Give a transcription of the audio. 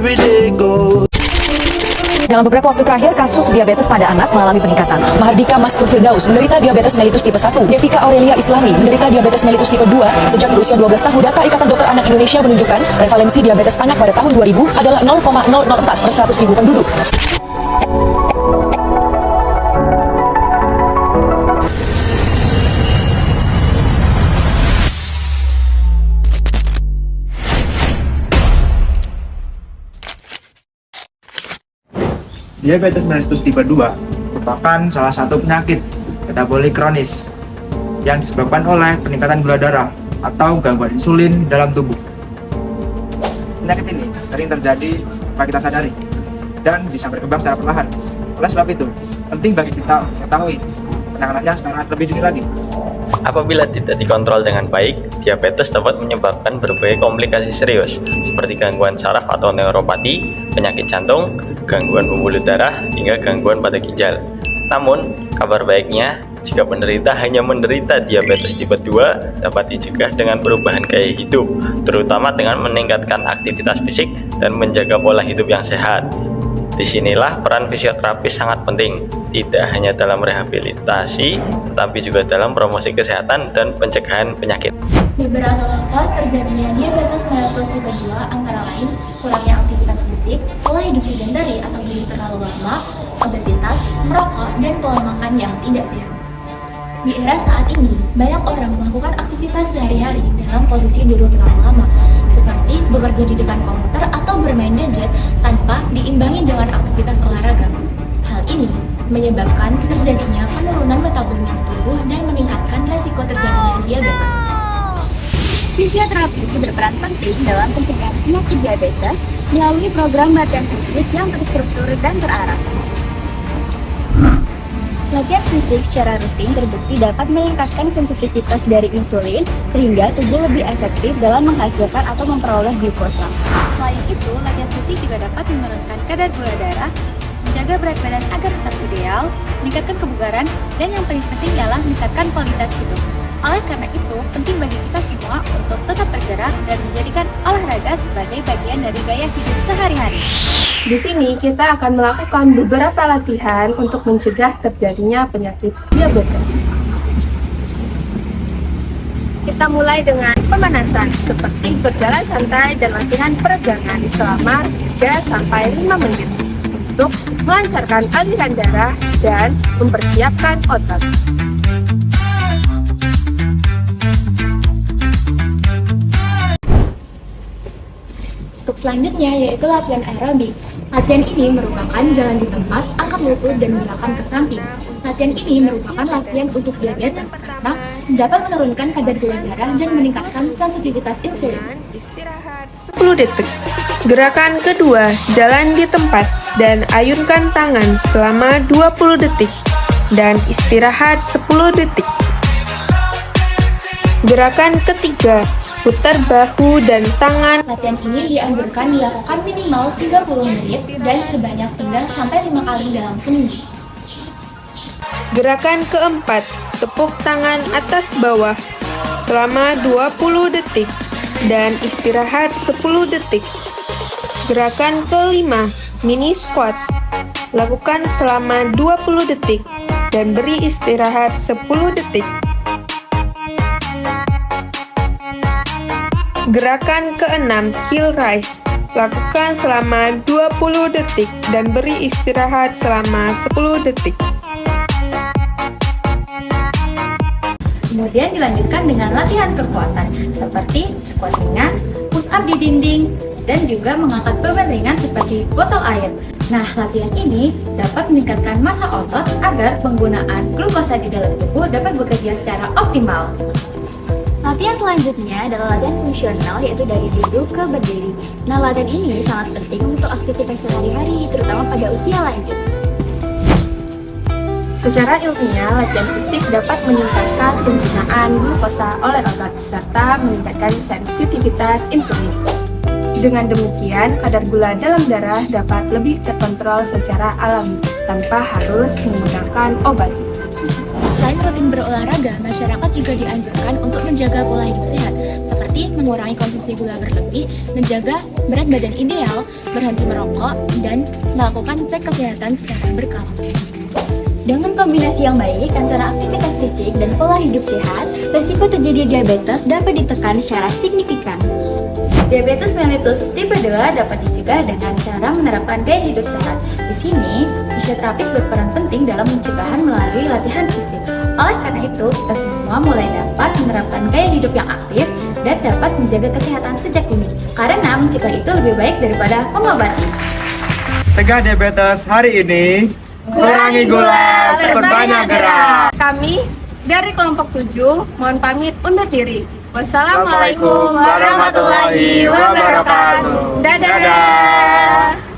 every day goes. Dalam beberapa waktu terakhir, kasus diabetes pada anak mengalami peningkatan. Mahardika Maskur Firdaus menderita diabetes mellitus tipe 1. Devika Aurelia Islami menderita diabetes mellitus tipe 2. Sejak berusia 12 tahun, data Ikatan Dokter Anak Indonesia menunjukkan prevalensi diabetes anak pada tahun 2000 adalah 0,004 per 100.000 penduduk. Diabetes mellitus tipe 2 merupakan salah satu penyakit metabolik kronis yang disebabkan oleh peningkatan gula darah atau gangguan insulin dalam tubuh. Penyakit ini sering terjadi tanpa kita sadari dan bisa berkembang secara perlahan. Oleh sebab itu, penting bagi kita mengetahui penanganannya secara lebih dini lagi. Apabila tidak dikontrol dengan baik, diabetes dapat menyebabkan berbagai komplikasi serius seperti gangguan saraf atau neuropati, penyakit jantung, gangguan pembuluh darah, hingga gangguan pada ginjal. Namun, kabar baiknya, jika penderita hanya menderita diabetes tipe 2, dapat dicegah dengan perubahan gaya hidup, terutama dengan meningkatkan aktivitas fisik dan menjaga pola hidup yang sehat. Disinilah peran fisioterapis sangat penting, tidak hanya dalam rehabilitasi, tetapi juga dalam promosi kesehatan dan pencegahan penyakit. Beberapa faktor terjadinya diabetes mellitus tipe 2 antara lain kurangnya aktivitas fisik, pola hidup sedentari atau duduk terlalu lama, obesitas, merokok, dan pola makan yang tidak sehat. Di era saat ini, banyak orang melakukan aktivitas sehari-hari dalam posisi duduk terlalu lama, seperti bekerja di depan komputer atau bermain gadget tanpa diimbangi dengan aktivitas olahraga. Hal ini menyebabkan terjadinya penurunan metabolisme tubuh dan meningkatkan resiko terjadinya diabetes. Fisioterapi berperan penting dalam pencegahan penyakit diabetes melalui program latihan fisik yang terstruktur dan terarah. Latihan fisik secara rutin terbukti dapat meningkatkan sensitivitas dari insulin sehingga tubuh lebih efektif dalam menghasilkan atau memperoleh glukosa. Selain itu, latihan fisik juga dapat menurunkan kadar gula darah, menjaga berat badan agar tetap ideal, meningkatkan kebugaran, dan yang paling penting ialah meningkatkan kualitas hidup. Oleh karena itu, penting bagi kita semua untuk tetap bergerak dan menjadikan olahraga sebagai bagian dari gaya hidup sehari-hari. Di sini kita akan melakukan beberapa latihan untuk mencegah terjadinya penyakit diabetes. Kita mulai dengan pemanasan seperti berjalan santai dan latihan peregangan selama 3-5 menit untuk melancarkan aliran darah dan mempersiapkan otot. Untuk selanjutnya yaitu latihan aerobik. Latihan ini merupakan jalan di tempat, angkat lutut, dan gerakan ke samping. Latihan ini merupakan latihan untuk diabetes karena dapat menurunkan kadar gula darah dan meningkatkan sensitivitas insulin. Istirahat 10 detik. Gerakan kedua, jalan di tempat dan ayunkan tangan selama 20 detik dan istirahat 10 detik. Gerakan ketiga, putar bahu dan tangan. Latihan ini dianjurkan dilakukan minimal 30 menit dan sebanyak 3-5 kali dalam seminggu. Gerakan keempat, tepuk tangan atas bawah selama 20 detik dan istirahat 10 detik. Gerakan kelima, mini squat. Lakukan selama 20 detik dan beri istirahat 10 detik. Gerakan keenam, heel rise. Lakukan selama 20 detik dan beri istirahat selama 10 detik. Kemudian dilanjutkan dengan latihan kekuatan seperti squat ringan, push up di dinding, dan juga mengangkat beban ringan seperti botol air. Nah, latihan ini dapat meningkatkan massa otot agar penggunaan glukosa di dalam tubuh dapat bekerja secara optimal. Latihan selanjutnya adalah latihan fungsional, yaitu dari duduk ke berdiri. Nah, latihan ini sangat penting untuk aktivitas sehari-hari, terutama pada usia lanjut. Secara ilmiah, latihan fisik dapat meningkatkan penggunaan glukosa oleh otot serta meningkatkan sensitivitas insulin. Dengan demikian, kadar gula dalam darah dapat lebih terkontrol secara alami tanpa harus menggunakan obat. Selain rutin berolahraga, masyarakat juga dianjurkan untuk menjaga pola hidup sehat, seperti seperti mengurangi konsumsi gula berlebih, menjaga berat badan ideal, berhenti merokok, dan melakukan cek kesehatan secara berkala. Dengan kombinasi yang baik antara aktivitas fisik dan pola hidup sehat, resiko terjadi diabetes dapat ditekan secara signifikan. Diabetes mellitus tipe 2 dapat dicegah dengan cara menerapkan gaya hidup sehat. Di sini, fisioterapis berperan penting dalam pencegahan melalui latihan fisik. Oleh karena itu, kita semua mulai dapat menerapkan gaya hidup yang aktif dan dapat menjaga kesehatan sejak dini. Karena mencegah itu lebih baik daripada mengobati. Cegah diabetes hari ini. Kurangi gula, perbanyak gerak. Kami dari kelompok 7 mohon pamit undur diri. Wassalamualaikum warahmatullahi wabarakatuh. Dadah.